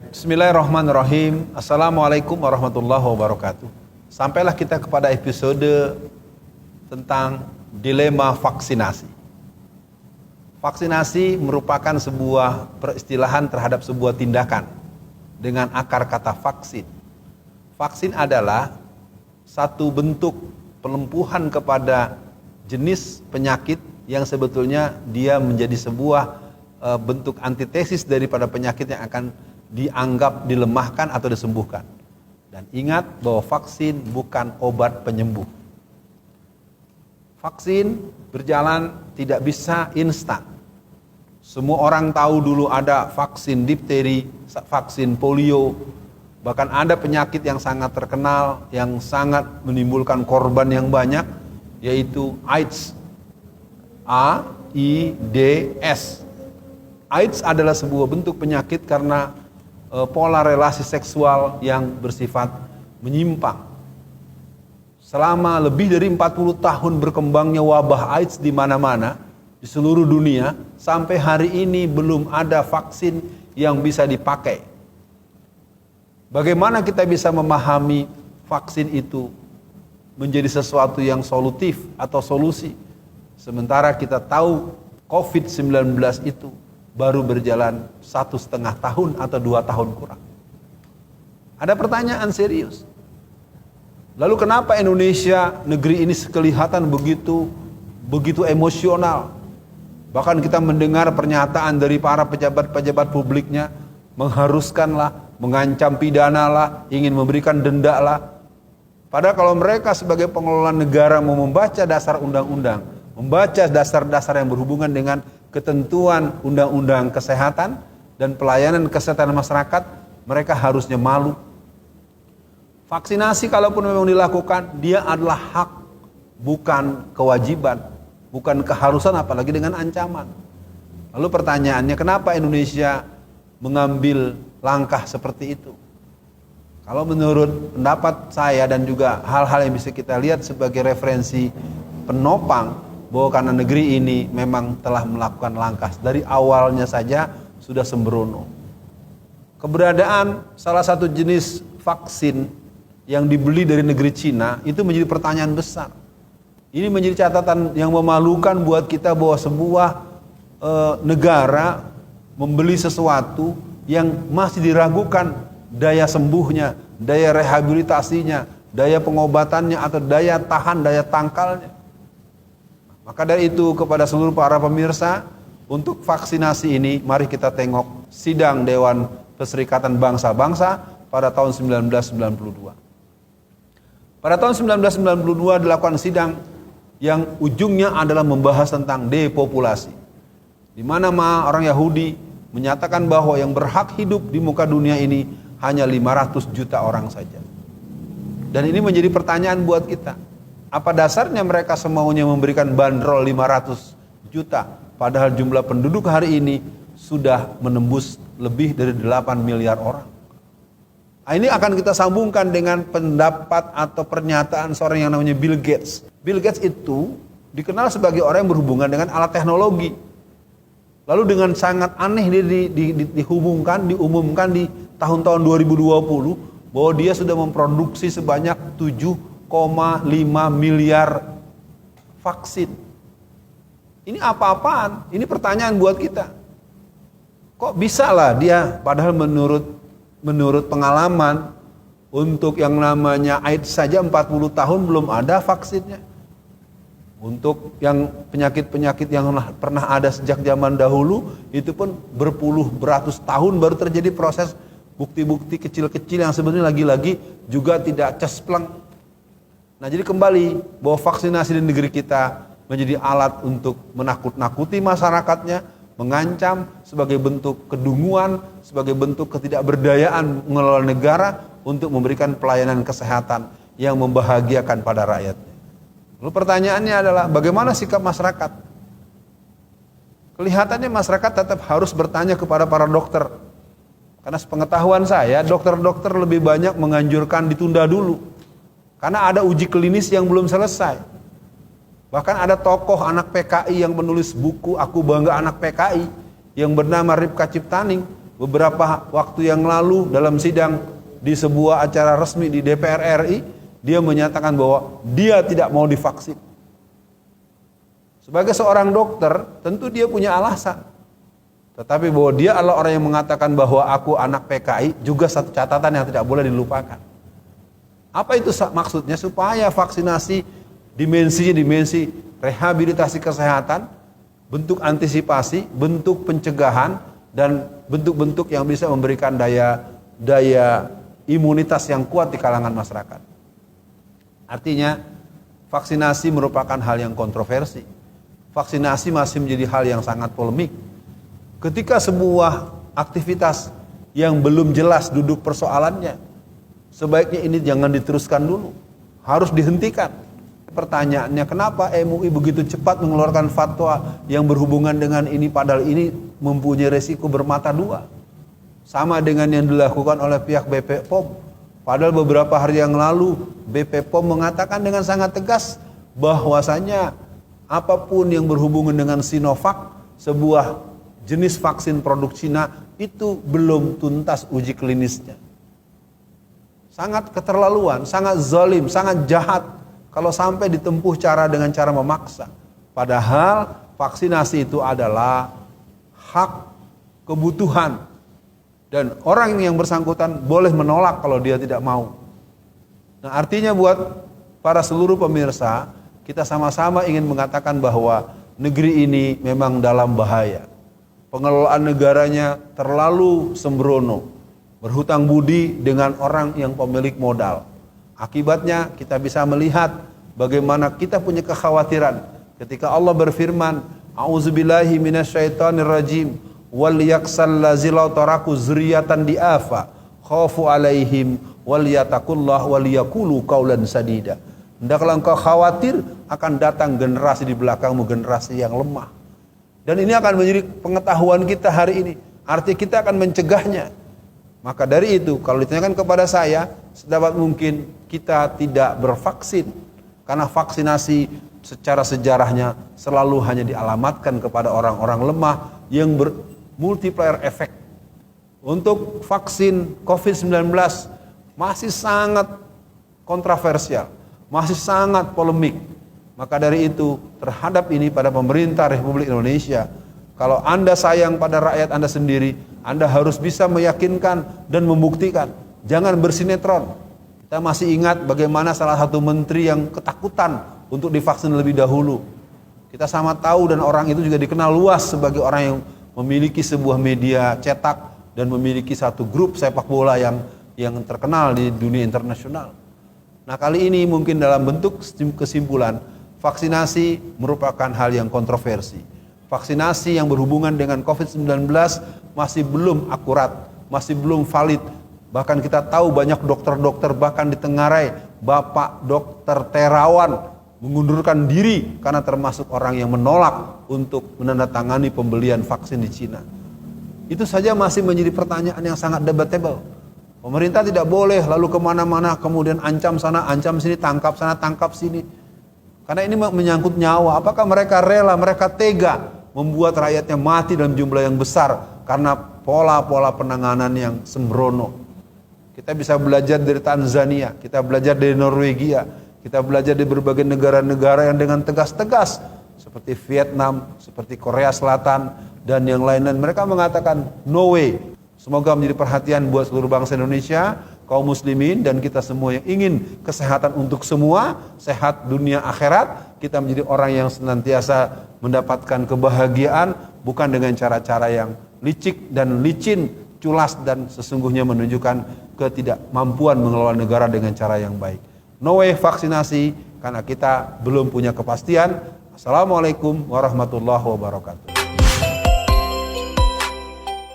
Bismillahirrahmanirrahim. Assalamualaikum warahmatullahi wabarakatuh. Sampailah kita kepada episode tentang dilema vaksinasi. Vaksinasi merupakan sebuah peristilahan terhadap sebuah tindakan dengan akar kata vaksin. Vaksin adalah satu bentuk pelumpuhan kepada jenis penyakit yang sebetulnya dia menjadi sebuah bentuk antitesis daripada penyakit yang akan dianggap dilemahkan atau disembuhkan. Dan ingat bahwa vaksin bukan obat penyembuh. Vaksin berjalan tidak bisa instan. Semua orang tahu dulu ada vaksin difteri, vaksin polio, bahkan ada penyakit yang sangat terkenal, yang sangat menimbulkan korban yang banyak, yaitu AIDS. AIDS. AIDS adalah sebuah bentuk penyakit karena pola relasi seksual yang bersifat menyimpang. Selama lebih dari 40 tahun berkembangnya wabah AIDS di mana-mana, di seluruh dunia, sampai hari ini belum ada vaksin yang bisa dipakai. Bagaimana kita bisa memahami vaksin itu menjadi sesuatu yang solutif atau solusi? Sementara kita tahu COVID-19 itu baru berjalan 1,5 tahun atau 2 tahun kurang. Ada pertanyaan serius. Lalu kenapa Indonesia, negeri ini kelihatan begitu emosional? Bahkan kita mendengar pernyataan dari para pejabat-pejabat publiknya, mengharuskanlah, mengancam pidana lah, ingin memberikan denda lah. Padahal kalau mereka sebagai pengelola negara mau membaca dasar undang-undang, membaca dasar-dasar yang berhubungan dengan ketentuan undang-undang kesehatan dan pelayanan kesehatan masyarakat, mereka harusnya malu. Vaksinasi kalaupun memang dilakukan, dia adalah hak, bukan kewajiban, bukan keharusan, apalagi dengan ancaman. Lalu pertanyaannya, kenapa Indonesia mengambil langkah seperti itu? Kalau menurut pendapat saya dan juga hal-hal yang bisa kita lihat sebagai referensi penopang, bahwa karena negeri ini memang telah melakukan langkah dari awalnya saja sudah sembrono. Keberadaan salah satu jenis vaksin yang dibeli dari negeri Cina itu menjadi pertanyaan besar. Ini menjadi catatan yang memalukan buat kita bahwa sebuah negara membeli sesuatu yang masih diragukan daya sembuhnya, daya rehabilitasinya, daya pengobatannya atau daya tahan, daya tangkalnya. Maka dari itu kepada seluruh para pemirsa, untuk vaksinasi ini mari kita tengok sidang Dewan Perserikatan Bangsa-Bangsa pada tahun 1992. Pada tahun 1992 dilakukan sidang yang ujungnya adalah membahas tentang depopulasi. Di mana orang Yahudi menyatakan bahwa yang berhak hidup di muka dunia ini hanya 500 juta orang saja. Dan ini menjadi pertanyaan buat kita. Apa dasarnya mereka semaunya memberikan bandrol 500 juta, padahal jumlah penduduk hari ini sudah menembus lebih dari 8 miliar orang. Nah, ini akan kita sambungkan dengan pendapat atau pernyataan seorang yang namanya Bill Gates. Bill Gates itu dikenal sebagai orang yang berhubungan dengan alat teknologi. Lalu dengan sangat aneh diumumkan di tahun-tahun 2020 bahwa dia sudah memproduksi sebanyak 7,5 miliar vaksin. Ini apa-apaan? Ini pertanyaan buat kita. Kok bisa lah dia, padahal menurut pengalaman untuk yang namanya AIDS saja 40 tahun belum ada vaksinnya. Untuk yang penyakit-penyakit yang pernah ada sejak zaman dahulu, itu pun beratus tahun baru terjadi proses bukti-bukti kecil-kecil yang sebenarnya lagi-lagi juga tidak cespleng. Nah, jadi kembali bahwa vaksinasi di negeri kita menjadi alat untuk menakut-nakuti masyarakatnya, mengancam sebagai bentuk kedunguan, sebagai bentuk ketidakberdayaan mengelola negara untuk memberikan pelayanan kesehatan yang membahagiakan pada rakyatnya. Lalu pertanyaannya adalah bagaimana sikap masyarakat? Kelihatannya masyarakat tetap harus bertanya kepada para dokter. Karena sepengetahuan saya, dokter-dokter lebih banyak menganjurkan ditunda dulu. Karena ada uji klinis yang belum selesai. Bahkan ada tokoh anak PKI yang menulis buku Aku Bangga Anak PKI yang bernama Ripka Ciptaning beberapa waktu yang lalu dalam sidang di sebuah acara resmi di DPR RI, dia menyatakan bahwa dia tidak mau divaksin. Sebagai seorang dokter, tentu dia punya alasan. Tetapi bahwa dia adalah orang yang mengatakan bahwa aku anak PKI, juga satu catatan yang tidak boleh dilupakan. Apa itu maksudnya? Supaya vaksinasi dimensi rehabilitasi kesehatan, bentuk antisipasi, bentuk pencegahan, dan bentuk-bentuk yang bisa memberikan daya imunitas yang kuat di kalangan masyarakat. Artinya, vaksinasi merupakan hal yang kontroversi. Vaksinasi masih menjadi hal yang sangat polemik. Ketika sebuah aktivitas yang belum jelas duduk persoalannya, sebaiknya ini jangan diteruskan dulu, harus dihentikan. Pertanyaannya, kenapa MUI begitu cepat mengeluarkan fatwa yang berhubungan dengan ini, padahal ini mempunyai resiko bermata dua. Sama dengan yang dilakukan oleh pihak BP POM. Padahal beberapa hari yang lalu BP POM mengatakan dengan sangat tegas bahwasanya apapun yang berhubungan dengan Sinovac, sebuah jenis vaksin produk Cina, itu belum tuntas uji klinisnya. Sangat keterlaluan, sangat zalim, sangat jahat kalau sampai ditempuh dengan cara memaksa. Padahal vaksinasi itu adalah hak, kebutuhan, dan orang yang bersangkutan boleh menolak kalau dia tidak mau. Nah, artinya buat para seluruh pemirsa, kita sama-sama ingin mengatakan bahwa negeri ini memang dalam bahaya. Pengelolaan negaranya terlalu sembrono, berhutang budi dengan orang yang pemilik modal. Akibatnya kita bisa melihat bagaimana kita punya kekhawatiran ketika Allah berfirman, A'udzubillahi minasyaitonirrajim, wal yaksal lazilau taraku zuriyatan diafa khafu alaihim wal yatakullah wal yakulu qaulan sadida. Hendaklah engkau khawatir akan datang generasi di belakangmu, generasi yang lemah. Dan ini akan menjadi pengetahuan kita hari ini. Artinya kita akan mencegahnya. Maka dari itu, kalau ditanyakan kepada saya, sedapat mungkin kita tidak bervaksin. Karena vaksinasi secara sejarahnya selalu hanya dialamatkan kepada orang-orang lemah yang bermultiplier efek. Untuk vaksin COVID-19 masih sangat kontroversial, masih sangat polemik. Maka dari itu, terhadap ini pada pemerintah Republik Indonesia, kalau Anda sayang pada rakyat Anda sendiri, Anda harus bisa meyakinkan dan membuktikan. Jangan bersinetron. Kita masih ingat bagaimana salah satu menteri yang ketakutan untuk divaksin lebih dahulu. Kita sama tahu, dan orang itu juga dikenal luas sebagai orang yang memiliki sebuah media cetak dan memiliki satu grup sepak bola yang terkenal di dunia internasional. Nah, kali ini mungkin dalam bentuk kesimpulan, vaksinasi merupakan hal yang kontroversi. Vaksinasi yang berhubungan dengan COVID-19 masih belum akurat, masih belum valid. Bahkan kita tahu banyak dokter-dokter bahkan di Tenggarai, Bapak Dokter Terawan mengundurkan diri karena termasuk orang yang menolak untuk menandatangani pembelian vaksin di Cina. Itu saja masih menjadi pertanyaan yang sangat debatable. Pemerintah tidak boleh lalu kemana-mana kemudian ancam sana, ancam sini, tangkap sana, tangkap sini. Karena ini menyangkut nyawa. Apakah mereka rela, mereka tega membuat rakyatnya mati dalam jumlah yang besar karena pola-pola penanganan yang sembrono? Kita bisa belajar dari Tanzania, kita belajar dari Norwegia, kita belajar dari berbagai negara-negara yang dengan tegas-tegas seperti Vietnam, seperti Korea Selatan, dan yang lain-lain. Mereka mengatakan no way. Semoga menjadi perhatian buat seluruh bangsa Indonesia, kaum muslimin, dan kita semua yang ingin kesehatan untuk semua, sehat dunia akhirat. Kita menjadi orang yang senantiasa mendapatkan kebahagiaan, bukan dengan cara-cara yang licik dan licin, culas, dan sesungguhnya menunjukkan ketidakmampuan mengelola negara dengan cara yang baik. No way vaksinasi, karena kita belum punya kepastian. Assalamualaikum warahmatullahi wabarakatuh.